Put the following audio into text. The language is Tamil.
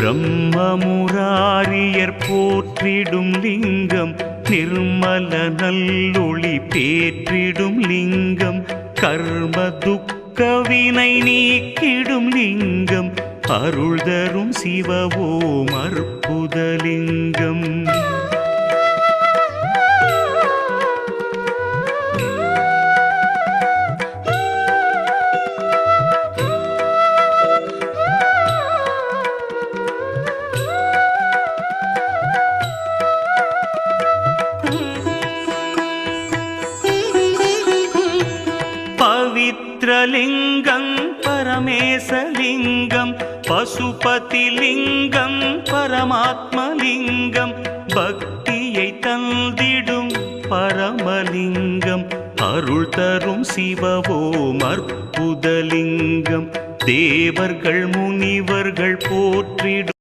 பிரம்மமுராரியர் போற்றிடும் லிங்கம் நிர்மல நல்லொளி பேற்றிடும் லிங்கம் கர்ம துக்க வினை நீக்கிடும் லிங்கம் அருள் தரும் சிவவோம் அற்புதலிங்கம். பவித்ரலிங்கம் பரமேசலிங்கம் பசுபதிலிங்கம் பரமாத்மலிங்கம் பக்தியை தந்திடும் பரமலிங்கம் அருள் தரும் சிவவோம் அற்புதலிங்கம் தேவர்கள் முனிவர்கள் போற்றிடும்